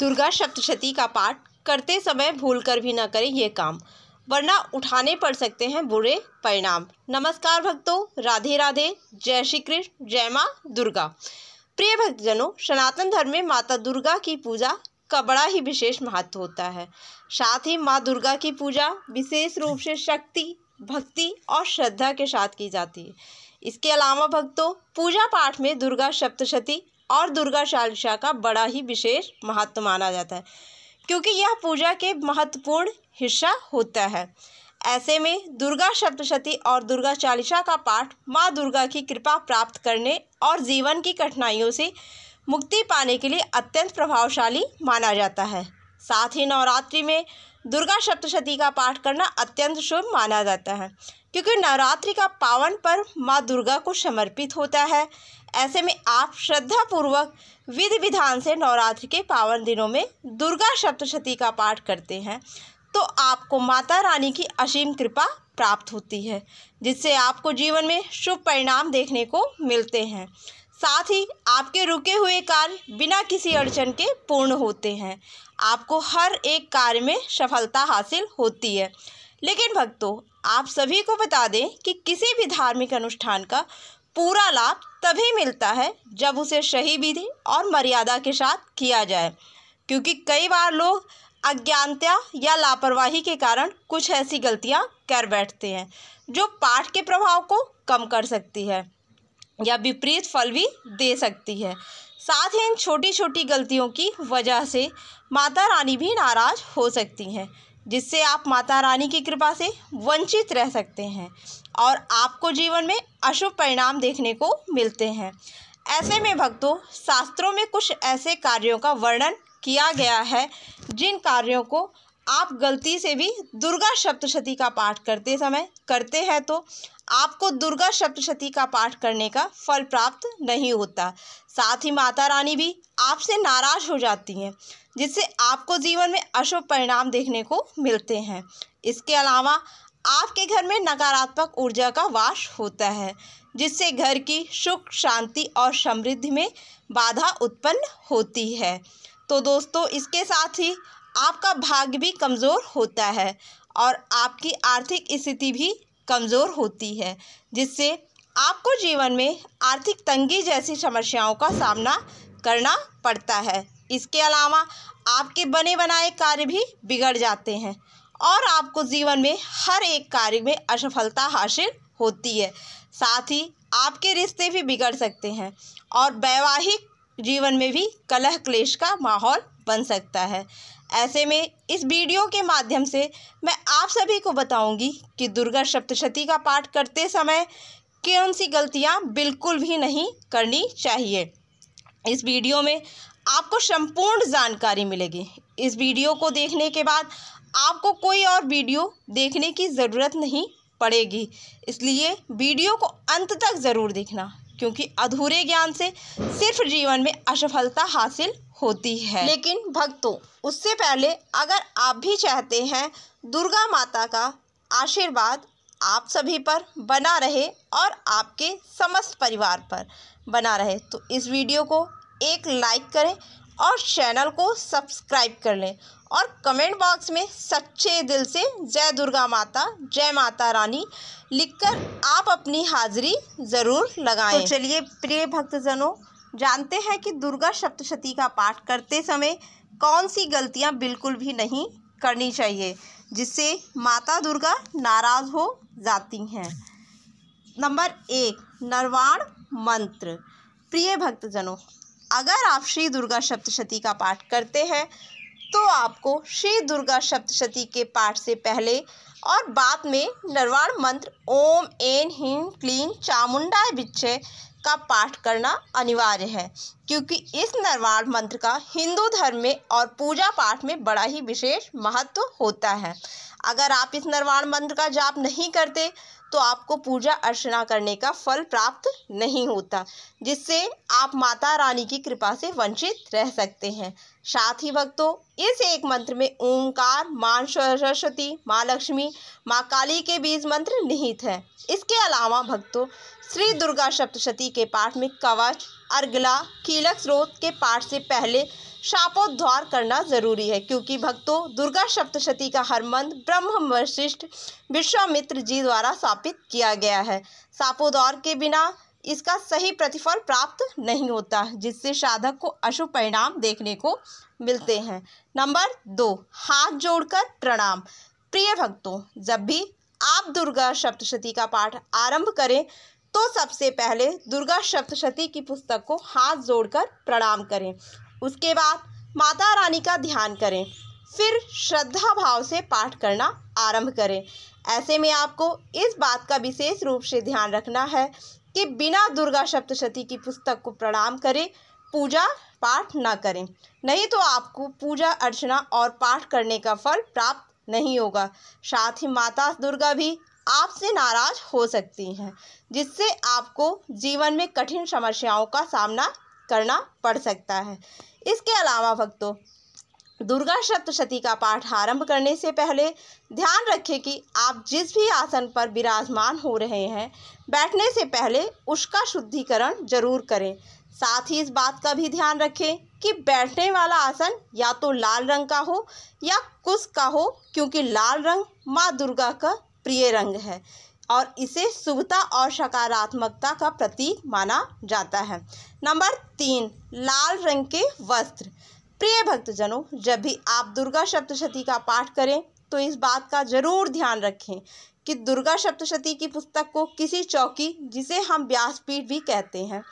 दुर्गा सप्तशती का पाठ करते समय भूलकर भी न करें ये काम, वरना उठाने पड़ सकते हैं बुरे परिणाम। नमस्कार भक्तों, राधे राधे, जय श्री कृष्ण, जय माँ दुर्गा। प्रिय भक्तजनों, सनातन धर्म में माता दुर्गा की पूजा का बड़ा ही विशेष महत्व होता है। साथ ही माँ दुर्गा की पूजा विशेष रूप से शक्ति, भक्ति और श्रद्धा के साथ की जाती है। इसके अलावा भक्तों, पूजा पाठ में दुर्गा सप्तशती और दुर्गा चालीसा का बड़ा ही विशेष महत्व माना जाता है, क्योंकि यह पूजा के महत्वपूर्ण हिस्सा होता है। ऐसे में दुर्गा सप्तशती और दुर्गा चालीसा का पाठ माँ दुर्गा की कृपा प्राप्त करने और जीवन की कठिनाइयों से मुक्ति पाने के लिए अत्यंत प्रभावशाली माना जाता है। साथ ही नवरात्रि में दुर्गा सप्तशती का पाठ करना अत्यंत शुभ माना जाता है, क्योंकि नवरात्रि का पावन पर्व माँ दुर्गा को समर्पित होता है। ऐसे में आप श्रद्धापूर्वक विधि विधान से नवरात्रि के पावन दिनों में दुर्गा सप्तशती का पाठ करते हैं तो आपको माता रानी की असीम कृपा प्राप्त होती है, जिससे आपको जीवन में शुभ परिणाम देखने को मिलते हैं। साथ ही आपके रुके हुए कार्य बिना किसी अड़चन के पूर्ण होते हैं। आपको हर एक कार्य में सफलता हासिल होती है। लेकिन भक्तों, आप सभी को बता दें कि किसी भी धार्मिक अनुष्ठान का पूरा लाभ तभी मिलता है जब उसे सही विधि और मर्यादा के साथ किया जाए, क्योंकि कई बार लोग अज्ञानता या लापरवाही के कारण कुछ ऐसी गलतियां कर बैठते हैं जो पाठ के प्रभाव को कम कर सकती है या विपरीत फल भी दे सकती है। साथ ही इन छोटी छोटी गलतियों की वजह से माता रानी भी नाराज हो सकती हैं, जिससे आप माता रानी की कृपा से वंचित रह सकते हैं और आपको जीवन में अशुभ परिणाम देखने को मिलते हैं। ऐसे में भक्तों, शास्त्रों में कुछ ऐसे कार्यों का वर्णन किया गया है जिन कार्यों को आप गलती से भी दुर्गा सप्तशती का पाठ करते समय करते हैं तो आपको दुर्गा सप्तशती का पाठ करने का फल प्राप्त नहीं होता। साथ ही माता रानी भी आपसे नाराज हो जाती हैं, जिससे आपको जीवन में अशुभ परिणाम देखने को मिलते हैं। इसके अलावा आपके घर में नकारात्मक ऊर्जा का वास होता है, जिससे घर की सुख, शांति और समृद्धि में बाधा उत्पन्न होती है। तो दोस्तों, इसके साथ ही आपका भाग्य भी कमज़ोर होता है और आपकी आर्थिक स्थिति भी कमज़ोर होती है, जिससे आपको जीवन में आर्थिक तंगी जैसी समस्याओं का सामना करना पड़ता है। इसके अलावा आपके बने बनाए कार्य भी बिगड़ जाते हैं और आपको जीवन में हर एक कार्य में असफलता हासिल होती है। साथ ही आपके रिश्ते भी बिगड़ सकते हैं और वैवाहिक जीवन में भी कलह क्लेश का माहौल बन सकता है। ऐसे में इस वीडियो के माध्यम से मैं आप सभी को बताऊंगी कि दुर्गा सप्तशती का पाठ करते समय कौन सी गलतियां बिल्कुल भी नहीं करनी चाहिए। इस वीडियो में आपको संपूर्ण जानकारी मिलेगी। इस वीडियो को देखने के बाद आपको कोई और वीडियो देखने की ज़रूरत नहीं पड़ेगी, इसलिए वीडियो को अंत तक ज़रूर देखना, क्योंकि अधूरे ज्ञान से सिर्फ जीवन में असफलता हासिल होती है। लेकिन भक्तों, उससे पहले अगर आप भी चाहते हैं दुर्गा माता का आशीर्वाद आप सभी पर बना रहे और आपके समस्त परिवार पर बना रहे, तो इस वीडियो को एक लाइक करें और चैनल को सब्सक्राइब कर लें और कमेंट बॉक्स में सच्चे दिल से जय दुर्गा माता, जय माता रानी लिखकर आप अपनी हाजिरी ज़रूर लगाएं। तो चलिए प्रिय भक्तजनों, जानते हैं कि दुर्गा सप्तशती का पाठ करते समय कौन सी गलतियां बिल्कुल भी नहीं करनी चाहिए, जिससे माता दुर्गा नाराज़ हो जाती हैं। नंबर 1, निर्वाण मंत्र। प्रिय भक्तजनों, अगर आप श्री दुर्गा सप्तशती का पाठ करते हैं तो आपको श्री दुर्गा सप्तशती के पाठ से पहले और बाद में निर्वाण मंत्र ओम ऐं ह्रीं क्लीं चामुंडाय विच्चे का पाठ करना अनिवार्य है, क्योंकि इस निर्वाण मंत्र का हिंदू धर्म में और पूजा पाठ में बड़ा ही विशेष महत्व होता है। अगर आप इस निर्वाण मंत्र का जाप नहीं करते तो आपको पूजा अर्चना करने का फल प्राप्त नहीं होता, जिससे आप माता रानी की कृपा से वंचित रह सकते हैं। साथ ही भक्तों, इस एक मंत्र में ओंकार, माँ सरस्वती, माँ लक्ष्मी, माँ काली के बीज मंत्र निहित हैं। इसके अलावा भक्तों, श्री दुर्गा सप्तशती के पाठ में कवच, अर्गला, कीलक स्रोत के पाठ से पहले शापोद्धार करना जरूरी है, क्योंकि भक्तों दुर्गा सप्तशती का हर मंत्र ब्रह्म वशिष्ठ विश्वामित्र जी द्वारा स्थापित किया गया है। शापोद्धार के बिना इसका सही प्रतिफल प्राप्त नहीं होता, जिससे साधक को अशुभ परिणाम देखने को मिलते हैं। नंबर 2, हाथ जोड़कर प्रणाम। प्रिय भक्तों, जब भी आप दुर्गा सप्तशती का पाठ आरंभ करें तो सबसे पहले दुर्गा सप्तशती की पुस्तक को हाथ जोड़कर प्रणाम करें। उसके बाद माता रानी का ध्यान करें, फिर श्रद्धा भाव से पाठ करना आरंभ करें। ऐसे में आपको इस बात का विशेष रूप से ध्यान रखना है कि बिना दुर्गा सप्तशती की पुस्तक को प्रणाम करें पूजा पाठ न करें, नहीं तो आपको पूजा अर्चना और पाठ करने का फल प्राप्त नहीं होगा। साथ ही माता दुर्गा भी आपसे नाराज हो सकती हैं, जिससे आपको जीवन में कठिन समस्याओं का सामना करना पड़ सकता है। इसके अलावा भक्तों, दुर्गा सप्तशती का पाठ आरंभ करने से पहले ध्यान रखें कि आप जिस भी आसन पर विराजमान हो रहे हैं, बैठने से पहले उसका शुद्धिकरण जरूर करें। साथ ही इस बात का भी ध्यान रखें कि बैठने वाला आसन या तो लाल रंग का हो या कुश का हो, क्योंकि लाल रंग माँ दुर्गा का प्रिय रंग है और इसे शुभता और सकारात्मकता का प्रतीक माना जाता है। नंबर 3, लाल रंग के वस्त्र। प्रिय भक्तजनों, जब भी आप दुर्गा सप्तशती का पाठ करें तो इस बात का जरूर ध्यान रखें कि दुर्गा सप्तशती की पुस्तक को किसी चौकी, जिसे हम व्यासपीठ भी कहते हैं,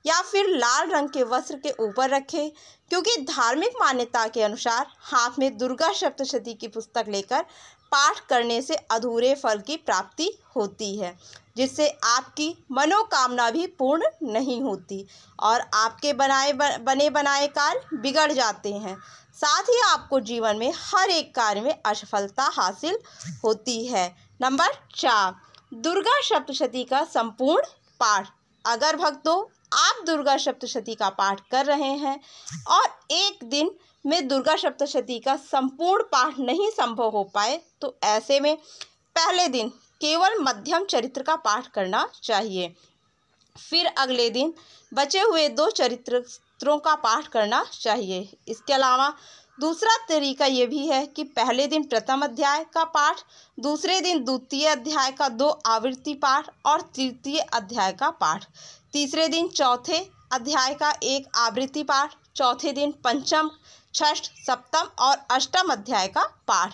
या फिर लाल रंग के वस्त्र के ऊपर रखें, क्योंकि धार्मिक मान्यता के अनुसार हाथ में दुर्गा सप्तशती की पुस्तक लेकर पाठ करने से अधूरे फल की प्राप्ति होती है, जिससे आपकी मनोकामना भी पूर्ण नहीं होती और आपके बने बनाए कार्य बिगड़ जाते हैं। साथ ही आपको जीवन में हर एक कार्य में असफलता हासिल होती है। नंबर 4, दुर्गा सप्तशती का संपूर्ण पाठ। अगर भक्तों आप दुर्गा सप्तशती का पाठ कर रहे हैं और एक दिन में दुर्गा सप्तशती का संपूर्ण पाठ नहीं संभव हो पाए, तो ऐसे में पहले दिन केवल मध्यम चरित्र का पाठ करना चाहिए। फिर अगले दिन बचे हुए 2 चरित्रों का पाठ करना चाहिए। इसके अलावा दूसरा तरीका ये भी है कि पहले दिन प्रथम अध्याय का पाठ, दूसरे दिन द्वितीय अध्याय का 2 आवृत्ति पाठ और तृतीय अध्याय का पाठ, तीसरे दिन चौथे अध्याय का 1 आवृत्ति पाठ, चौथे दिन पंचम, षष्ठ, सप्तम और अष्टम अध्याय का पाठ,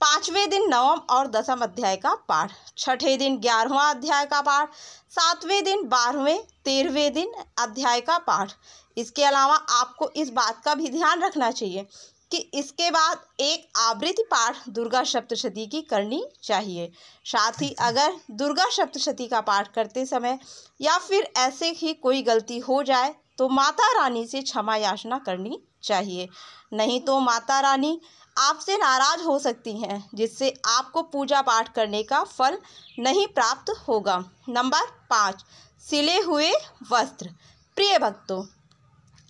पांचवें दिन नवम और दसम अध्याय का पाठ, छठे दिन 11वां अध्याय का पाठ, सातवें दिन 12वें 13वें दिन अध्याय का पाठ। इसके अलावा आपको इस बात का भी ध्यान रखना चाहिए कि इसके बाद 1 आवृत्ति पाठ दुर्गा सप्तशती की करनी चाहिए। साथ ही अगर दुर्गा सप्तशती का पाठ करते समय या फिर ऐसे ही कोई गलती हो जाए तो माता रानी से क्षमा याचना करनी चाहिए, नहीं तो माता रानी आपसे नाराज हो सकती हैं, जिससे आपको पूजा पाठ करने का फल नहीं प्राप्त होगा। नंबर 5, सिले हुए वस्त्र। प्रिय भक्तों,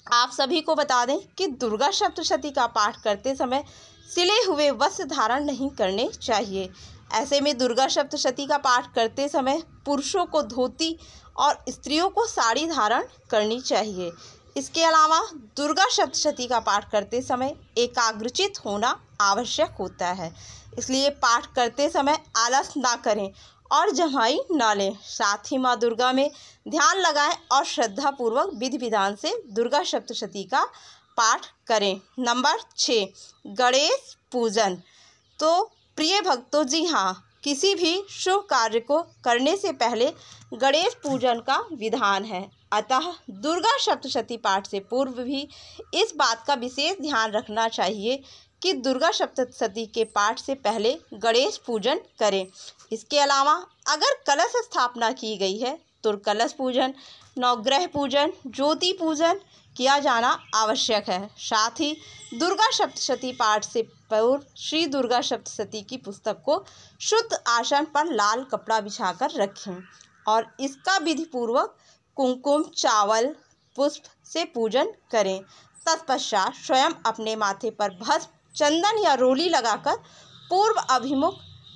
आप सभी को बता दें कि दुर्गा सप्तशती का पाठ करते समय सिले हुए वस्त्र धारण नहीं करने चाहिए। ऐसे में दुर्गा सप्तशती का पाठ करते समय पुरुषों को धोती और स्त्रियों को साड़ी धारण करनी चाहिए। इसके अलावा दुर्गा सप्तशती का पाठ करते समय एकाग्रचित होना आवश्यक होता है, इसलिए पाठ करते समय आलस ना करें और जमाई ना लें। साथ ही माँ दुर्गा में ध्यान लगाएं और श्रद्धापूर्वक विधि विधान से दुर्गा सप्तशती का पाठ करें। नंबर 6, गणेश पूजन। तो प्रिय भक्तों, जी हाँ, किसी भी शुभ कार्य को करने से पहले गणेश पूजन का विधान है, अतः दुर्गा सप्तशती पाठ से पूर्व भी इस बात का विशेष ध्यान रखना चाहिए कि दुर्गा सप्तशती के पाठ से पहले गणेश पूजन करें। इसके अलावा अगर कलश स्थापना की गई है तो कलश पूजन, नवग्रह पूजन, ज्योति पूजन किया जाना आवश्यक है। साथ ही दुर्गा सप्तशती पाठ से पूर्व श्री दुर्गा सप्तशती की पुस्तक को शुद्ध आसन पर लाल कपड़ा बिछाकर रखें और इसका विधिपूर्वक कुमकुम, चावल, पुष्प से पूजन करें। तत्पश्चात स्वयं अपने माथे पर भस्म, चंदन या रोली लगाकर पूर्व अभिमुख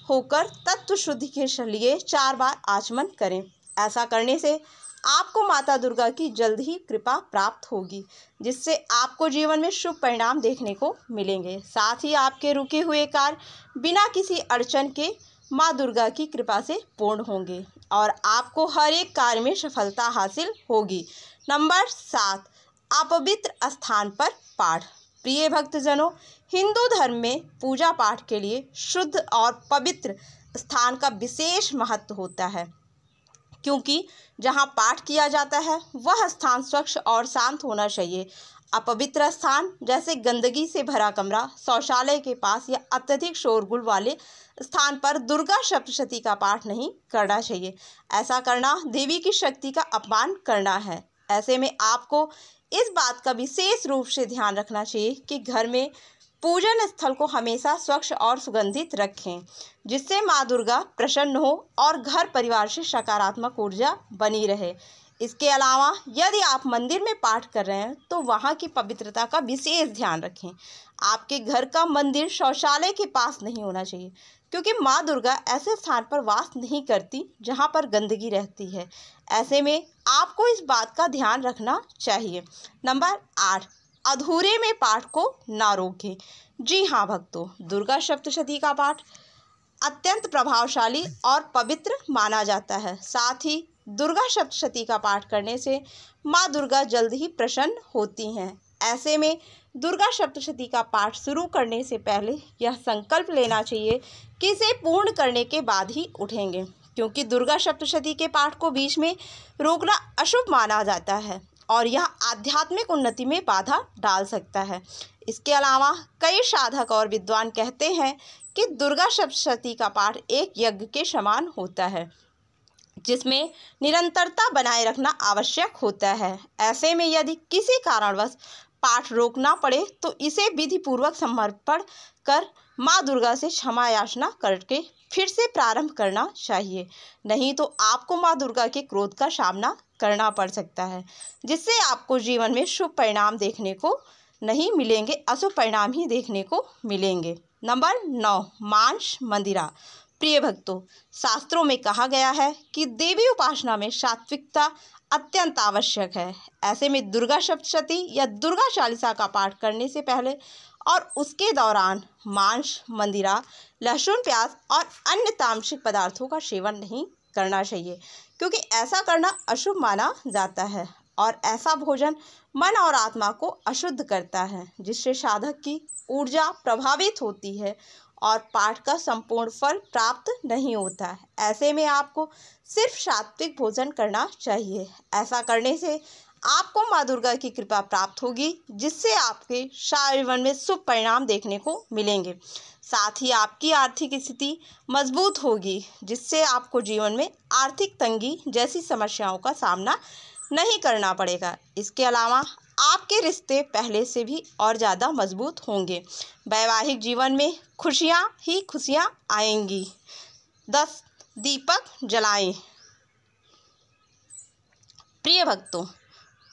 होकर तत्व शुद्धि के लिए 4 बार आचमन करें। ऐसा करने से आपको माता दुर्गा की जल्द ही कृपा प्राप्त होगी, जिससे आपको जीवन में शुभ परिणाम देखने को मिलेंगे। साथ ही आपके रुके हुए कार्य बिना किसी अड़चन के माँ दुर्गा की कृपा से पूर्ण होंगे और आपको हर एक कार्य में सफलता हासिल होगी। नंबर 7, अपवित्र स्थान पर पाठ। प्रिय भक्तजनों, हिंदू धर्म में पूजा पाठ के लिए शुद्ध और पवित्र स्थान का विशेष महत्व होता है, क्योंकि जहाँ पाठ किया जाता है वह स्थान स्वच्छ और शांत होना चाहिए। अपवित्र स्थान जैसे गंदगी से भरा कमरा, शौचालय के पास या अत्यधिक शोरगुल वाले स्थान पर दुर्गा सप्तशती का पाठ नहीं करना चाहिए। ऐसा करना देवी की शक्ति का अपमान करना है। ऐसे में आपको इस बात का विशेष रूप से ध्यान रखना चाहिए कि घर में पूजन स्थल को हमेशा स्वच्छ और सुगंधित रखें, जिससे माँ दुर्गा प्रसन्न हो और घर परिवार से सकारात्मक ऊर्जा बनी रहे। इसके अलावा यदि आप मंदिर में पाठ कर रहे हैं तो वहाँ की पवित्रता का विशेष ध्यान रखें। आपके घर का मंदिर शौचालय के पास नहीं होना चाहिए, क्योंकि माँ दुर्गा ऐसे स्थान पर वास नहीं करती जहाँ पर गंदगी रहती है। ऐसे में आपको इस बात का ध्यान रखना चाहिए। नंबर 8, अधूरे में पाठ को ना रोकें। जी हाँ भक्तों, दुर्गा सप्तशती का पाठ अत्यंत प्रभावशाली और पवित्र माना जाता है। साथ ही दुर्गा सप्तशती का पाठ करने से माँ दुर्गा जल्द ही प्रसन्न होती हैं। ऐसे में दुर्गा सप्तशती का पाठ शुरू करने से पहले यह संकल्प लेना चाहिए कि इसे पूर्ण करने के बाद ही उठेंगे, क्योंकि दुर्गा सप्तशती के पाठ को बीच में रोकना अशुभ माना जाता है और यह आध्यात्मिक उन्नति में बाधा डाल सकता है। इसके अलावा कई साधक और विद्वान कहते हैं कि दुर्गा सप्तशती का पाठ एक यज्ञ के समान होता है, जिसमें निरंतरता बनाए रखना आवश्यक होता है। ऐसे में यदि किसी कारणवश पाठ रोकना पड़े तो इसे विधि पूर्वक समर्पण कर माँ दुर्गा से क्षमा याचना करके फिर से प्रारंभ करना चाहिए। नहीं तो आपको माँ दुर्गा के क्रोध का सामना करना पड़ सकता है, जिससे आपको जीवन में शुभ परिणाम देखने को नहीं मिलेंगे, अशुभ परिणाम ही देखने को मिलेंगे। नंबर 9, मांस मंदिरा। प्रिय भक्तों, शास्त्रों में कहा गया है कि देवी उपासना में सात्विकता अत्यंत आवश्यक है। ऐसे में दुर्गा सप्तशती या दुर्गा चालीसा का पाठ करने से पहले और उसके दौरान मांस, मंदिरा, लहसुन, प्याज और अन्य तामसिक पदार्थों का सेवन नहीं करना चाहिए, क्योंकि ऐसा करना अशुभ माना जाता है और ऐसा भोजन मन और आत्मा को अशुद्ध करता है, जिससे साधक की ऊर्जा प्रभावित होती है और पाठ का संपूर्ण फल प्राप्त नहीं होता है। ऐसे में आपको सिर्फ सात्विक भोजन करना चाहिए। ऐसा करने से आपको माँ दुर्गा की कृपा प्राप्त होगी, जिससे आपके जीवन में शुभ परिणाम देखने को मिलेंगे। साथ ही आपकी आर्थिक स्थिति मजबूत होगी, जिससे आपको जीवन में आर्थिक तंगी जैसी समस्याओं का सामना नहीं करना पड़ेगा। इसके अलावा आपके रिश्ते पहले से भी और ज़्यादा मजबूत होंगे। वैवाहिक जीवन में खुशियाँ ही खुशियाँ आएंगी। 10, दीपक जलाएं। प्रिय भक्तों,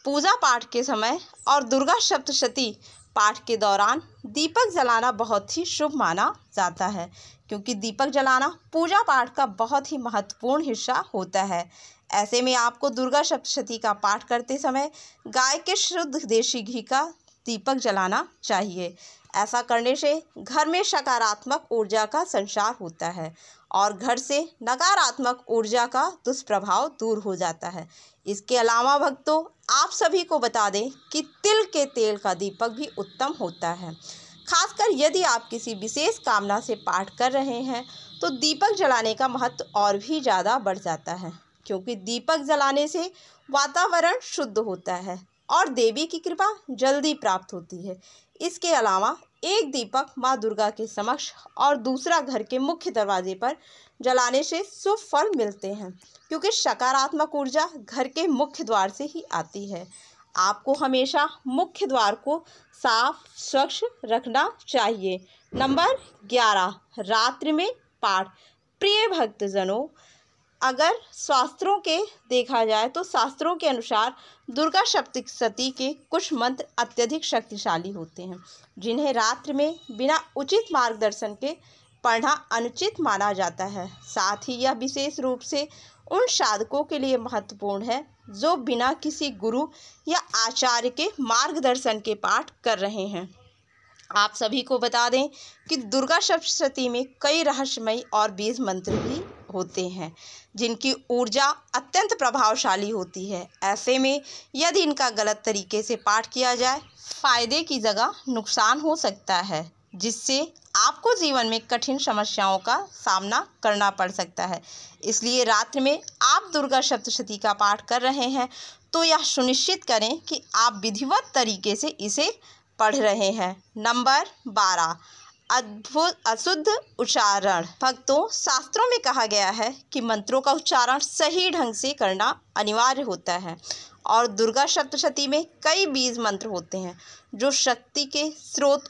पूजा पाठ के समय और दुर्गा सप्तशती पाठ के दौरान दीपक जलाना बहुत ही शुभ माना जाता है, क्योंकि दीपक जलाना पूजा पाठ का बहुत ही महत्वपूर्ण हिस्सा होता है। ऐसे में आपको दुर्गा सप्तशती का पाठ करते समय गाय के शुद्ध देशी घी का दीपक जलाना चाहिए। ऐसा करने से घर में सकारात्मक ऊर्जा का संचार होता है और घर से नकारात्मक ऊर्जा का दुष्प्रभाव दूर हो जाता है। इसके अलावा भक्तों, आप सभी को बता दें कि तिल के तेल का दीपक भी उत्तम होता है। खासकर यदि आप किसी विशेष कामना से पाठ कर रहे हैं तो दीपक जलाने का महत्व और भी ज़्यादा बढ़ जाता है, क्योंकि दीपक जलाने से वातावरण शुद्ध होता है और देवी की कृपा जल्दी प्राप्त होती है। इसके अलावा एक दीपक माँ दुर्गा के समक्ष और दूसरा घर के मुख्य दरवाजे पर जलाने से शुभ फल मिलते हैं, क्योंकि सकारात्मक ऊर्जा घर के मुख्य द्वार से ही आती है। आपको हमेशा मुख्य द्वार को साफ स्वच्छ रखना चाहिए। नंबर 11, रात्रि में पाठ। प्रिय भक्तजनों, अगर शास्त्रों के देखा जाए तो शास्त्रों के अनुसार दुर्गा सप्तशती के कुछ मंत्र अत्यधिक शक्तिशाली होते हैं, जिन्हें रात्रि में बिना उचित मार्गदर्शन के पढ़ना अनुचित माना जाता है। साथ ही यह विशेष रूप से उन साधकों के लिए महत्वपूर्ण है जो बिना किसी गुरु या आचार्य के मार्गदर्शन के पाठ कर रहे हैं। आप सभी को बता दें कि दुर्गा सप्तशती में कई रहस्यमयी और बीज मंत्र भी होते हैं जिनकी ऊर्जा अत्यंत प्रभावशाली होती है। ऐसे में यदि इनका गलत तरीके से पाठ किया जाए फायदे की जगह नुकसान हो सकता है, जिससे आपको जीवन में कठिन समस्याओं का सामना करना पड़ सकता है। इसलिए रात्रि में आप दुर्गा सप्तशती का पाठ कर रहे हैं तो यह सुनिश्चित करें कि आप विधिवत तरीके से इसे पढ़ रहे हैं। नंबर 12, अद्भुत अशुद्ध उच्चारण। भक्तों, शास्त्रों में कहा गया है कि मंत्रों का उच्चारण सही ढंग से करना अनिवार्य होता है और दुर्गा सप्तशती में कई बीज मंत्र होते हैं जो शक्ति के स्रोत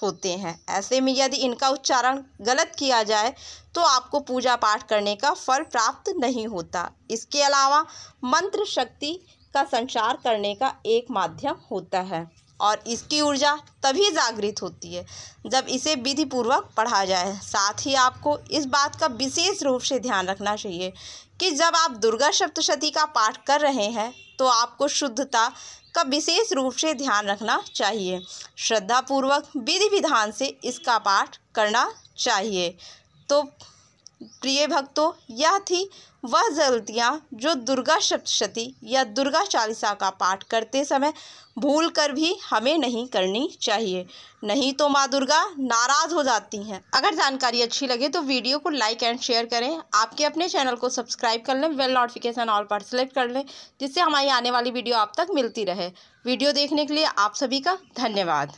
होते हैं। ऐसे में यदि इनका उच्चारण गलत किया जाए तो आपको पूजा पाठ करने का फल प्राप्त नहीं होता। इसके अलावा मंत्र शक्ति का संचार करने का एक माध्यम होता है और इसकी ऊर्जा तभी जागृत होती है जब इसे विधि पूर्वक पढ़ा जाए। साथ ही आपको इस बात का विशेष रूप से ध्यान रखना चाहिए कि जब आप दुर्गा सप्तशती का पाठ कर रहे हैं तो आपको शुद्धता का विशेष रूप से ध्यान रखना चाहिए। श्रद्धापूर्वक विधि विधान से इसका पाठ करना चाहिए। तो प्रिय भक्तों, यह थी वह गलतियाँ जो दुर्गा सप्तशती या दुर्गा चालीसा का पाठ करते समय भूल कर भी हमें नहीं करनी चाहिए, नहीं तो माँ दुर्गा नाराज़ हो जाती हैं। अगर जानकारी अच्छी लगे तो वीडियो को लाइक एंड शेयर करें। आपके अपने चैनल को सब्सक्राइब कर लें, बेल नोटिफिकेशन ऑल पर सेलेक्ट कर लें, जिससे हमारी आने वाली वीडियो आप तक मिलती रहे। वीडियो देखने के लिए आप सभी का धन्यवाद।